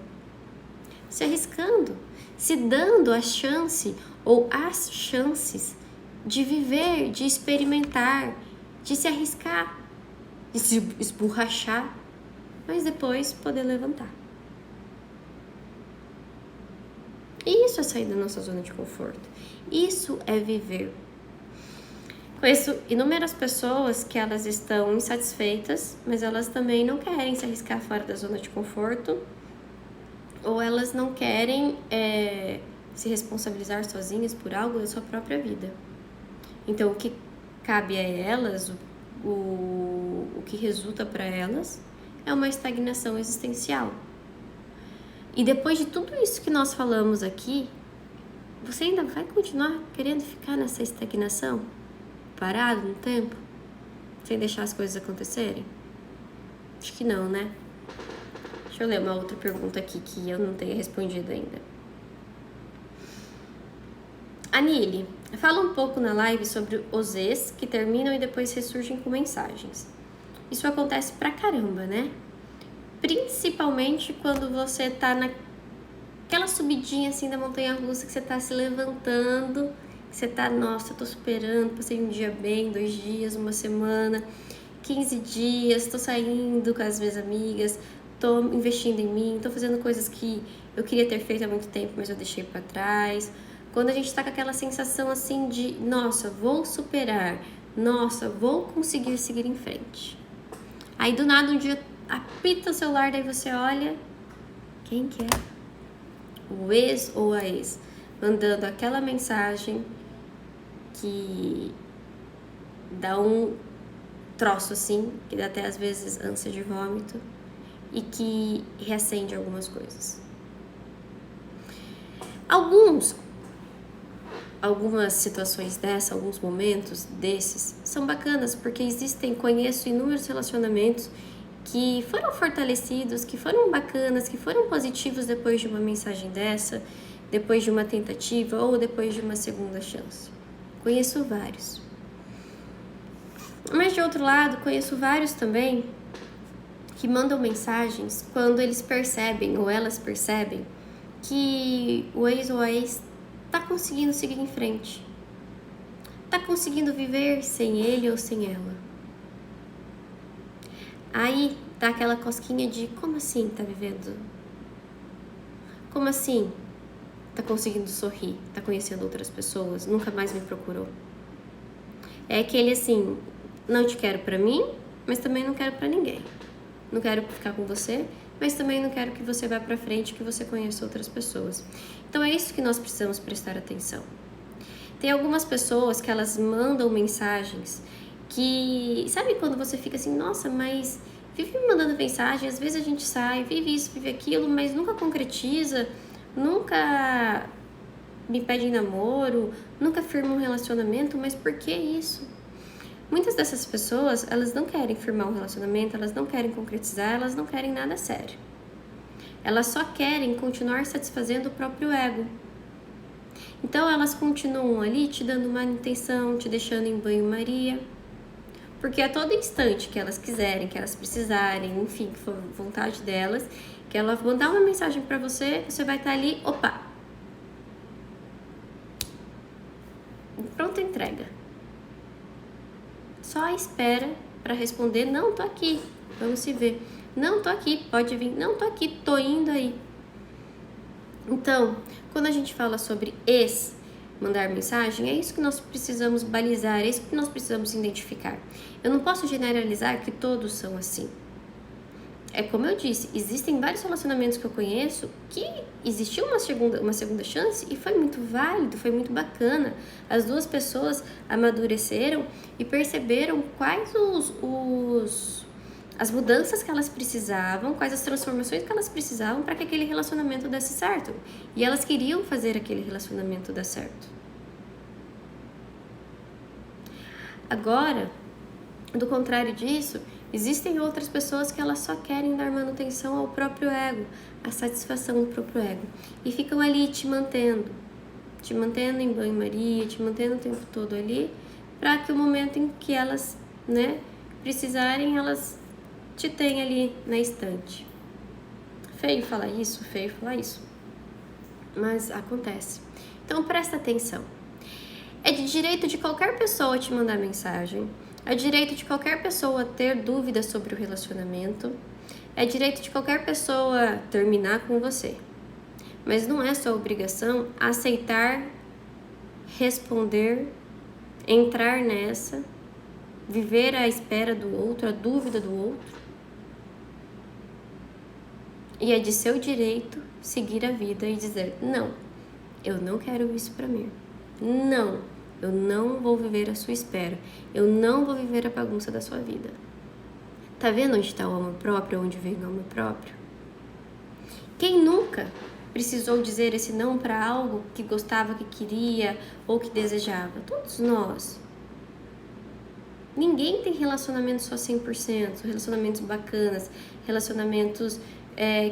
A: Se arriscando, se dando a chance ou as chances de viver, de experimentar, de se arriscar, de se esborrachar, mas depois poder levantar. Isso é sair da nossa zona de conforto. Isso é viver. Conheço inúmeras pessoas que elas estão insatisfeitas, mas elas também não querem se arriscar fora da zona de conforto, ou elas não querem se responsabilizar sozinhas por algo da sua própria vida. Então, o que cabe a elas, o que resulta para elas, é uma estagnação existencial. E depois de tudo isso que nós falamos aqui, você ainda vai continuar querendo ficar nessa estagnação? Parado no tempo? Sem deixar as coisas acontecerem? Acho que não, né? Deixa eu ler uma outra pergunta aqui que eu não tenho respondido ainda. Anile, fala um pouco na live sobre os ex que terminam e depois ressurgem com mensagens. Isso acontece pra caramba, né? Principalmente quando você tá naquela subidinha assim da montanha-russa, que você tá se levantando, que você tá, nossa, eu tô superando, passei um dia bem, 2 dias, uma semana, 15 dias, tô saindo com as minhas amigas, tô investindo em mim, tô fazendo coisas que eu queria ter feito há muito tempo, mas eu deixei pra trás. Quando a gente tá com aquela sensação assim de, nossa, vou superar, nossa, vou conseguir seguir em frente. Aí do nada um dia apita o celular, daí você olha, quem que é? O ex ou a ex, mandando aquela mensagem que dá um troço assim, que dá até às vezes ânsia de vômito e que reacende algumas coisas. Algumas situações dessas, alguns momentos desses são bacanas, porque conheço inúmeros relacionamentos que foram fortalecidos, que foram bacanas, que foram positivos depois de uma mensagem dessa, depois de uma tentativa ou depois de uma segunda chance. Conheço vários. Mas de outro lado, conheço vários também que mandam mensagens quando eles percebem ou elas percebem que o ex ou a ex tá conseguindo seguir em frente, tá conseguindo viver sem ele ou sem ela. Aí dá aquela cosquinha de como assim tá vivendo? Como assim tá conseguindo sorrir, tá conhecendo outras pessoas, nunca mais me procurou? É aquele assim, não te quero pra mim, mas também não quero pra ninguém. Não quero ficar com você, mas também não quero que você vá pra frente, que você conheça outras pessoas. Então é isso que nós precisamos prestar atenção. Tem algumas pessoas que elas mandam mensagens que... Sabe quando você fica assim, nossa, mas vive me mandando mensagem, às vezes a gente sai, vive isso, vive aquilo, mas nunca concretiza, nunca me pede namoro, nunca firma um relacionamento, mas por que isso? Muitas dessas pessoas, elas não querem firmar um relacionamento, elas não querem concretizar, elas não querem nada sério. Elas só querem continuar satisfazendo o próprio ego. Então elas continuam ali te dando manutenção, te deixando em banho-maria. Porque a todo instante que elas quiserem, que elas precisarem, enfim, que for vontade delas, que elas vão dar uma mensagem pra você, você vai estar ali, opa, pronta entrega. Só a espera para responder, não, tô aqui, vamos se ver. Não, tô aqui, pode vir. Não, tô aqui, tô indo aí. Então, quando a gente fala sobre mandar mensagem, é isso que nós precisamos balizar, é isso que nós precisamos identificar. Eu não posso generalizar que todos são assim. É como eu disse, existem vários relacionamentos que eu conheço que existiu uma segunda chance e foi muito válido, foi muito bacana. As duas pessoas amadureceram e perceberam quais as mudanças que elas precisavam, quais as transformações que elas precisavam para que aquele relacionamento desse certo. E elas queriam fazer aquele relacionamento dar certo. Agora, do contrário disso, existem outras pessoas que elas só querem dar manutenção ao próprio ego, a satisfação do próprio ego. E ficam ali te mantendo em banho-maria, te mantendo o tempo todo ali, para que o momento em que elas, precisarem, elas te tenham ali na estante. Feio falar isso, mas acontece. Então presta atenção. É de direito de qualquer pessoa te mandar mensagem, é direito de qualquer pessoa ter dúvidas sobre o relacionamento, é direito de qualquer pessoa terminar com você. Mas não é sua obrigação aceitar, responder, entrar nessa, viver à espera do outro, a dúvida do outro. E é de seu direito seguir a vida e dizer, não, eu não quero isso pra mim. Não, eu não vou viver a sua espera. Eu não vou viver a bagunça da sua vida. Tá vendo onde está o amor próprio, onde vem o amor próprio? Quem nunca precisou dizer esse não para algo que gostava, que queria ou que desejava? Todos nós. Ninguém tem relacionamentos só 100%, relacionamentos bacanas, relacionamentos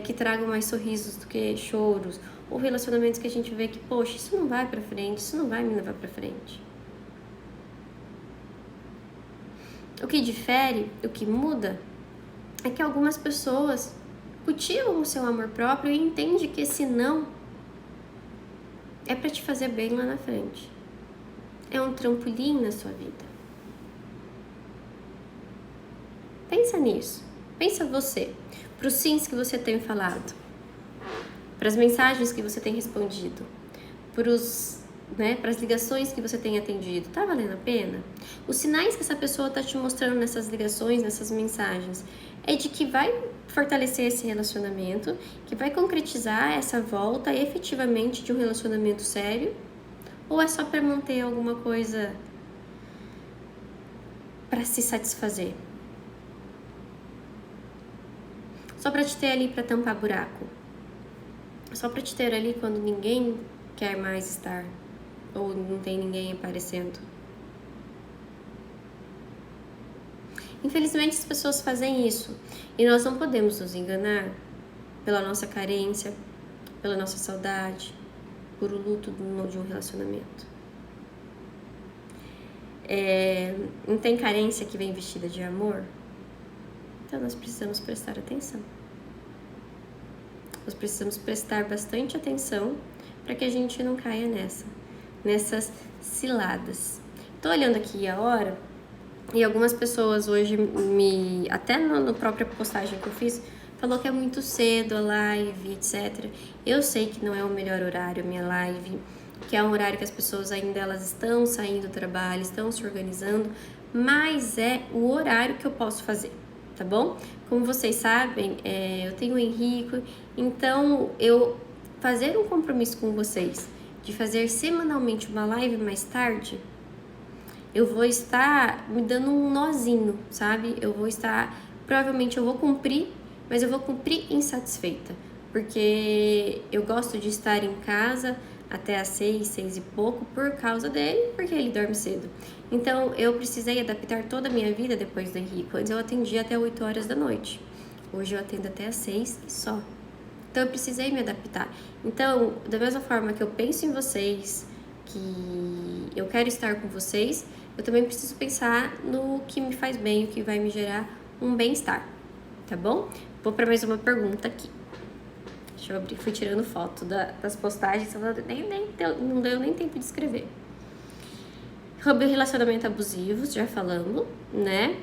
A: que tragam mais sorrisos do que choros, ou relacionamentos que a gente vê que, poxa, isso não vai pra frente, isso não vai me levar pra frente. O que difere, o que muda, é que algumas pessoas cultivam o seu amor próprio e entendem que esse não é pra te fazer bem lá na frente. É um trampolim na sua vida. Pensa nisso. Pensa você. Para os sims que você tem falado. Para as mensagens que você tem respondido. Para as ligações que você tem atendido. Tá valendo a pena? Os sinais que essa pessoa tá te mostrando nessas ligações, nessas mensagens, é de que vai fortalecer esse relacionamento, que vai concretizar essa volta efetivamente de um relacionamento sério, ou é só para manter alguma coisa para se satisfazer? Só para te ter ali para tampar buraco? Só para te ter ali quando ninguém quer mais estar, ou não tem ninguém aparecendo? Infelizmente as pessoas fazem isso e nós não podemos nos enganar pela nossa carência, pela nossa saudade, por o luto de um relacionamento. não tem carência que vem vestida de amor? Então nós precisamos prestar atenção. Nós precisamos prestar bastante atenção para que a gente não caia nessas ciladas. Tô olhando aqui a hora e algumas pessoas hoje até na própria postagem que eu fiz, falou que é muito cedo a live, etc. Eu sei que não é o melhor horário a minha live, que é um horário que as pessoas ainda elas estão saindo do trabalho, estão se organizando, mas é o horário que eu posso fazer, tá bom? Como vocês sabem, eu tenho o Henrico, então eu fazer um compromisso com vocês de fazer semanalmente uma live mais tarde, eu vou estar me dando um nozinho, sabe? Provavelmente eu vou cumprir, mas eu vou cumprir insatisfeita, porque eu gosto de estar em casa até às 6 e pouco por causa dele, porque ele dorme cedo. Então eu precisei adaptar toda a minha vida depois do Henrico. Antes eu atendia até 8 horas da noite, hoje eu atendo até às 6 e só. Então eu precisei me adaptar. Então, da mesma forma que eu penso em vocês, que eu quero estar com vocês, eu também preciso pensar no que me faz bem, o que vai me gerar um bem-estar, tá bom? Vou para mais uma pergunta aqui. Deixa eu abrir, fui tirando foto das postagens, não deu nem tempo de escrever. Sobre relacionamento abusivo, já falamos, né?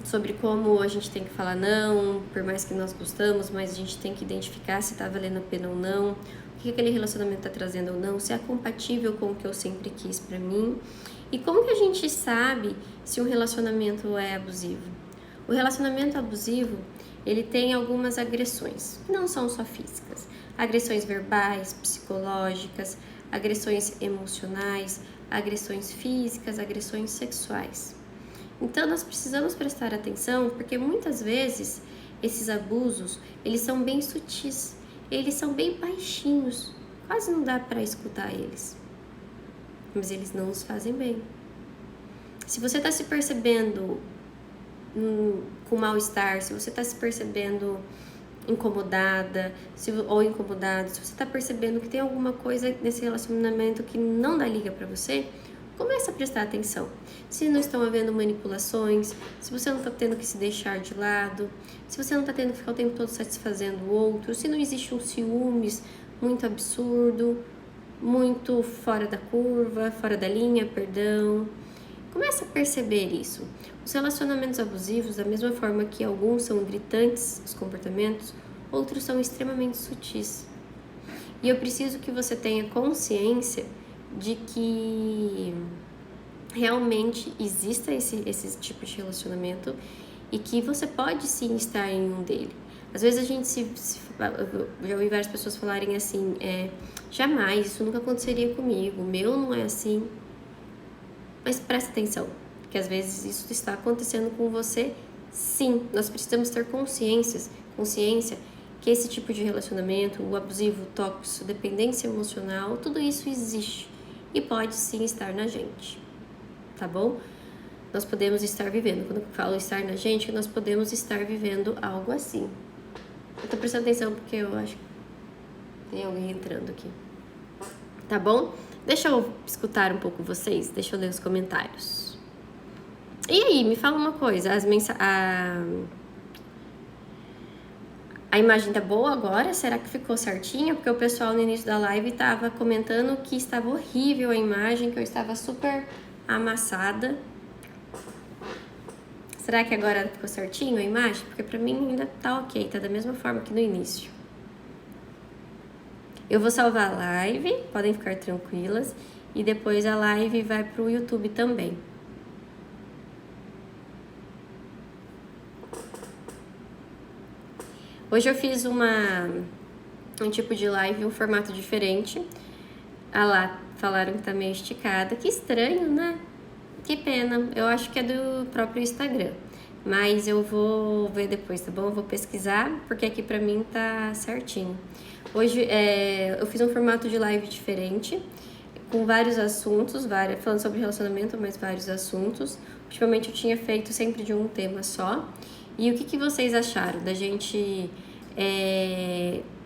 A: Sobre como a gente tem que falar não, por mais que nós gostamos, mas a gente tem que identificar se tá valendo a pena ou não, o que aquele relacionamento tá trazendo ou não, se é compatível com o que eu sempre quis pra mim. E como que a gente sabe se um relacionamento é abusivo? O relacionamento abusivo, ele tem algumas agressões, que não são só físicas. Agressões verbais, psicológicas, agressões emocionais, agressões físicas, agressões sexuais. Então nós precisamos prestar atenção, porque muitas vezes esses abusos, eles são bem sutis, eles são bem baixinhos, quase não dá para escutar eles, mas eles não nos fazem bem. Se você está se percebendo com mal-estar, se você está se percebendo incomodada ou incomodado, se você está percebendo que tem alguma coisa nesse relacionamento que não dá liga para você, começa a prestar atenção. Se não estão havendo manipulações, se você não está tendo que se deixar de lado, se você não está tendo que ficar o tempo todo satisfazendo o outro, se não existe um ciúmes muito absurdo, muito fora da curva, fora da linha, perdão. Começa a perceber isso. Os relacionamentos abusivos, da mesma forma que alguns são gritantes, os comportamentos, outros são extremamente sutis. E eu preciso que você tenha consciência de que realmente exista esse tipo de relacionamento e que você pode sim estar em um dele. Às vezes a gente eu já ouvi várias pessoas falarem assim, jamais, isso nunca aconteceria comigo, o meu não é assim. Mas presta atenção, que às vezes isso está acontecendo com você, sim. Nós precisamos ter consciência que esse tipo de relacionamento, o abusivo, o tóxico, dependência emocional, tudo isso existe e pode sim estar na gente, tá bom? Nós podemos estar vivendo, quando eu falo estar na gente, nós podemos estar vivendo algo assim. Eu tô prestando atenção porque eu acho que tem alguém entrando aqui, tá bom? Deixa eu escutar um pouco vocês, deixa eu ler os comentários. E aí, me fala uma coisa, a imagem tá boa agora? Será que ficou certinha? Porque o pessoal no início da live tava comentando que estava horrível a imagem, que eu estava super amassada. Será que agora ficou certinho a imagem? Porque pra mim ainda tá ok, tá da mesma forma que no início. Eu vou salvar a live, podem ficar tranquilas, e depois a live vai pro YouTube também. Hoje eu fiz um tipo de live, um formato diferente. Ah lá, falaram que tá meio esticada. Que estranho, né? Que pena. Eu acho que é do próprio Instagram. Mas eu vou ver depois, tá bom? Eu vou pesquisar, porque aqui pra mim tá certinho. Hoje eu fiz um formato de live diferente, com vários assuntos, falando sobre relacionamento, mas vários assuntos. Ultimamente eu tinha feito sempre de um tema só. E o que vocês acharam da gente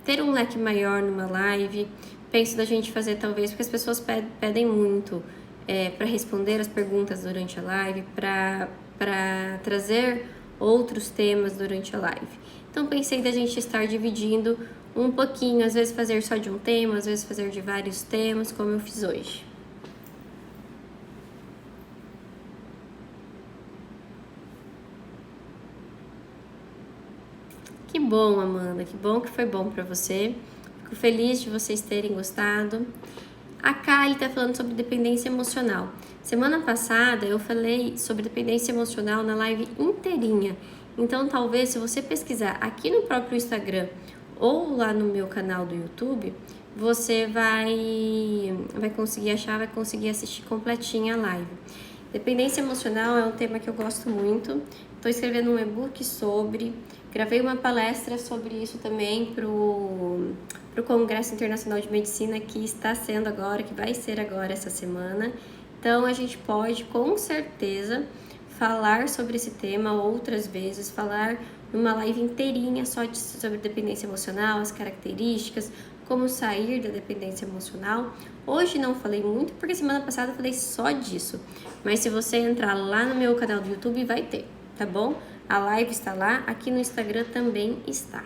A: ter um leque maior numa live, penso da gente fazer talvez, porque as pessoas pedem muito para responder as perguntas durante a live, para trazer outros temas durante a live. Então pensei da gente estar dividindo um pouquinho, às vezes fazer só de um tema, às vezes fazer de vários temas, como eu fiz hoje. Que bom, Amanda, que bom que foi bom para você. Fico feliz de vocês terem gostado. A Kali tá falando sobre dependência emocional. Semana passada eu falei sobre dependência emocional na live inteirinha. Então, talvez, se você pesquisar aqui no próprio Instagram ou lá no meu canal do YouTube, você vai conseguir achar, vai conseguir assistir completinha a live. Dependência emocional é um tema que eu gosto muito. Estou escrevendo um e-book sobre. Gravei uma palestra sobre isso também pro Congresso Internacional de Medicina que está sendo agora, que vai ser agora essa semana. Então a gente pode com certeza falar sobre esse tema outras vezes, falar numa live inteirinha só sobre dependência emocional, as características, como sair da dependência emocional. Hoje não falei muito, porque semana passada eu falei só disso. Mas se você entrar lá no meu canal do YouTube, vai ter, tá bom? A live está lá, aqui no Instagram também está.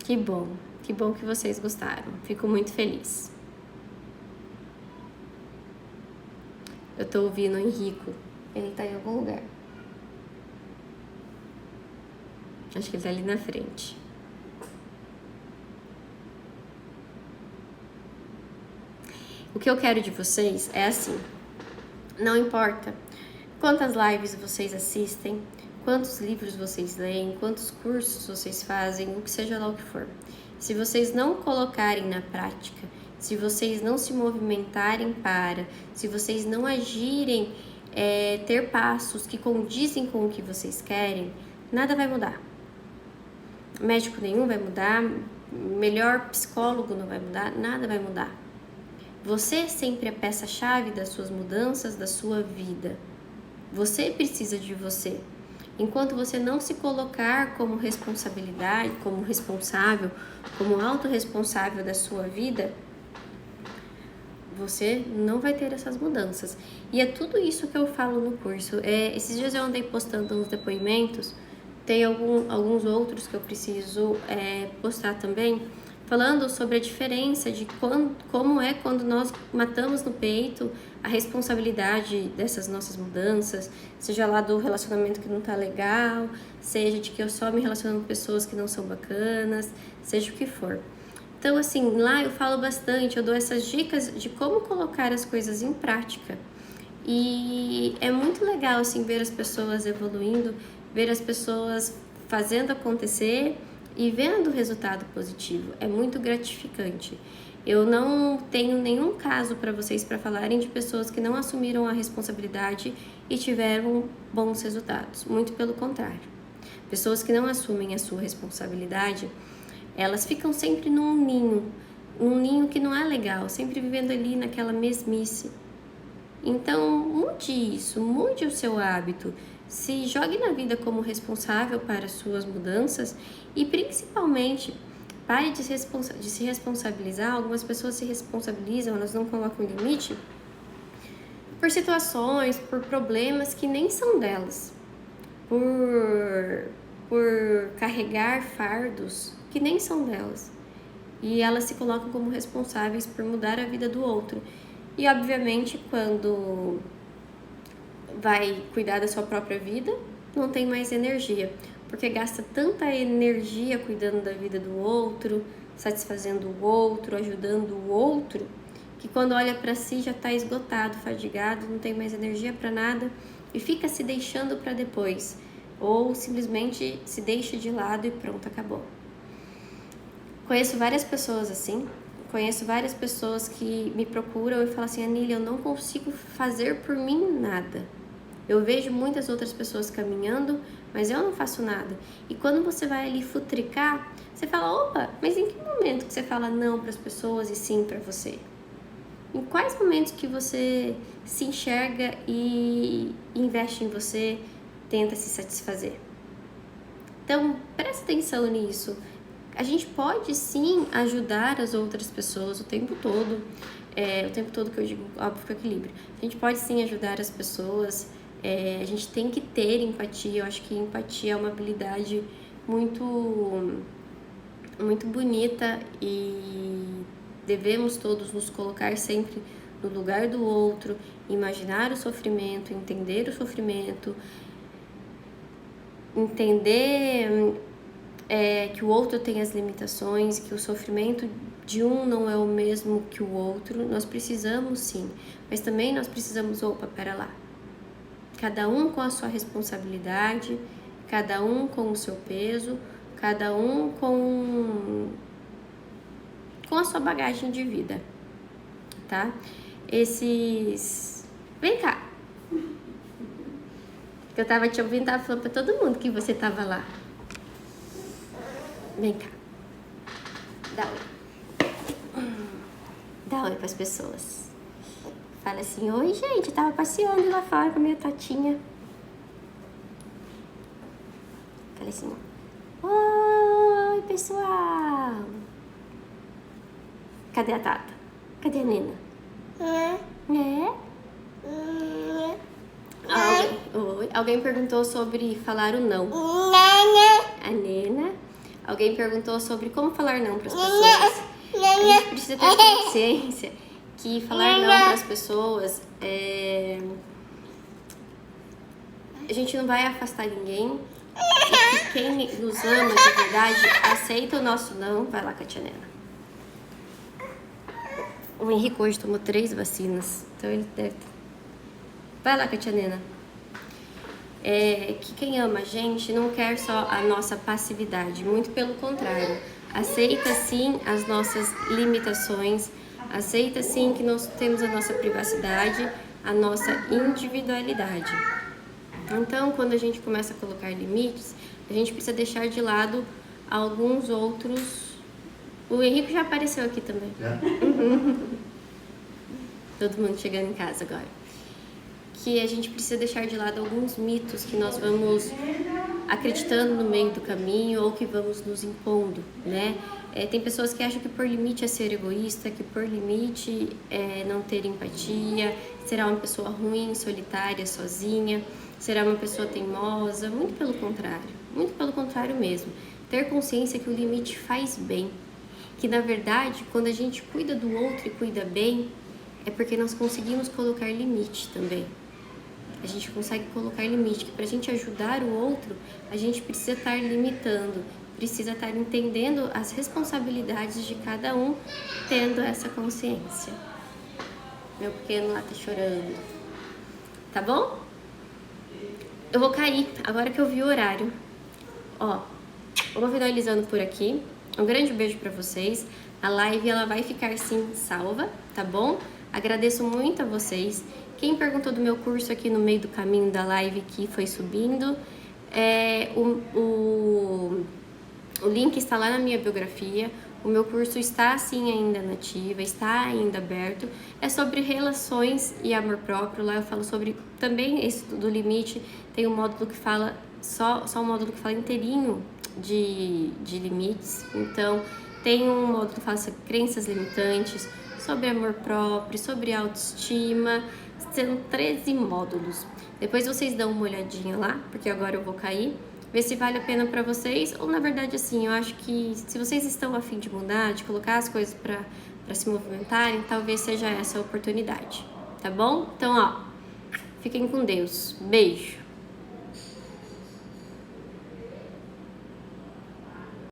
A: Que bom que vocês gostaram. Fico muito feliz. Eu tô ouvindo o Henrico. Ele tá em algum lugar. Acho que ele tá ali na frente. O que eu quero de vocês é assim. Não importa quantas lives vocês assistem, quantos livros vocês leem, quantos cursos vocês fazem, o que seja lá o que for. Se vocês não colocarem na prática, se vocês não se movimentarem se vocês não agirem, ter passos que condizem com o que vocês querem, nada vai mudar. Médico nenhum vai mudar, melhor psicólogo não vai mudar, nada vai mudar. Você sempre é peça-chave das suas mudanças, da sua vida. Você precisa de você. Enquanto você não se colocar como responsabilidade, como responsável, como autorresponsável da sua vida, você não vai ter essas mudanças. E é tudo isso que eu falo no curso. Esses dias eu andei postando uns depoimentos, tem alguns outros que eu preciso postar também, falando sobre a diferença de como é quando nós matamos no peito a responsabilidade dessas nossas mudanças, seja lá do relacionamento que não tá legal, seja de que eu só me relaciono com pessoas que não são bacanas, seja o que for. Então, assim, lá eu falo bastante, eu dou essas dicas de como colocar as coisas em prática. E é muito legal, assim, ver as pessoas evoluindo, ver as pessoas fazendo acontecer e vendo o resultado positivo. É muito gratificante. Eu não tenho nenhum caso para vocês para falarem de pessoas que não assumiram a responsabilidade e tiveram bons resultados. Muito pelo contrário. Pessoas que não assumem a sua responsabilidade, elas ficam sempre num ninho que não é legal, sempre vivendo ali naquela mesmice. Então, mude isso, mude o seu hábito, se jogue na vida como responsável para as suas mudanças e, principalmente, pare de se responsabilizar. Algumas pessoas se responsabilizam, elas não colocam limite por situações, por problemas que nem são delas, por carregar fardos que nem são delas. E elas se colocam como responsáveis por mudar a vida do outro. E, obviamente, quando vai cuidar da sua própria vida, não tem mais energia, porque gasta tanta energia cuidando da vida do outro, satisfazendo o outro, ajudando o outro, que quando olha para si já está esgotado, fadigado, não tem mais energia para nada e fica se deixando para depois, ou simplesmente se deixa de lado e pronto, acabou. Conheço várias pessoas assim. Conheço várias pessoas que me procuram e falam assim: Anília, eu não consigo fazer por mim nada. Eu vejo muitas outras pessoas caminhando, mas eu não faço nada. E quando você vai ali futricar, você fala: opa, mas em que momento que você fala não para as pessoas e sim para você? Em quais momentos que você se enxerga e investe em você, tenta se satisfazer. Então, presta atenção nisso. A gente pode sim ajudar as outras pessoas o tempo todo. O tempo todo que eu digo, óbvio, com equilíbrio. A gente pode sim ajudar as pessoas. A gente tem que ter empatia. Eu acho que empatia é uma habilidade muito, muito bonita e devemos todos nos colocar sempre no lugar do outro, imaginar o sofrimento, entender o sofrimento, entender que o outro tem as limitações, que o sofrimento de um não é o mesmo que o outro. Nós precisamos sim, mas também nós precisamos, pera lá, cada um com a sua responsabilidade, cada um com o seu peso, cada um com a sua bagagem de vida, tá? Vem cá. Eu tava te ouvindo, tava falando pra todo mundo que você tava lá. Vem cá. Dá oi. Dá oi pras pessoas. Fala assim, oi gente, eu tava passeando lá fora com a minha tatinha. Fala assim, oi pessoal. Cadê a Tata? Cadê a Nena? Alguém perguntou sobre falar o não. A Nena. Alguém perguntou sobre como falar não para as pessoas. A gente precisa ter consciência que falar não para as pessoas a gente não vai afastar ninguém. E que quem nos ama de verdade aceita o nosso não. Vai lá com a tia Nena. O Henrique hoje tomou 3 vacinas, então ele deve... Vai lá com a tia Nena. Que quem ama a gente não quer só a nossa passividade, muito pelo contrário. Aceita sim as nossas limitações, aceita sim que nós temos a nossa privacidade, a nossa individualidade. Então, quando a gente começa a colocar limites, a gente precisa deixar de lado alguns outros... O Henrique já apareceu aqui também. Todo mundo chegando em casa agora. Que a gente precisa deixar de lado alguns mitos que nós vamos acreditando no meio do caminho ou que vamos nos impondo, né? Tem pessoas que acham que por limite é ser egoísta, que por limite é não ter empatia, será uma pessoa ruim, solitária, sozinha, será uma pessoa teimosa. Muito pelo contrário mesmo. Ter consciência que o limite faz bem. Que na verdade, quando a gente cuida do outro e cuida bem, é porque nós conseguimos colocar limite também. A gente consegue colocar limite, que pra gente ajudar o outro, a gente precisa estar limitando, precisa estar entendendo as responsabilidades de cada um, tendo essa consciência. Meu pequeno lá tá chorando. Tá bom? Eu vou cair, agora que eu vi o horário. Eu vou finalizando por aqui. Um grande beijo pra vocês. A live ela vai ficar sim salva, tá bom? Agradeço muito a vocês. Quem perguntou do meu curso aqui no meio do caminho da live que foi subindo, o link está lá na minha biografia. O meu curso está sim ainda nativa, está ainda aberto. É sobre relações e amor próprio. Lá eu falo sobre também esse do limite. Tem um módulo que fala só um módulo que fala inteirinho de limites. Então tem um módulo que fala sobre crenças limitantes, sobre amor próprio, sobre autoestima. São 13 módulos. Depois vocês dão uma olhadinha lá, porque agora eu vou cair, ver se vale a pena pra vocês, ou na verdade assim, eu acho que se vocês estão a fim de mudar, de colocar as coisas pra se movimentarem, talvez seja essa a oportunidade, tá bom? Então, fiquem com Deus. Beijo!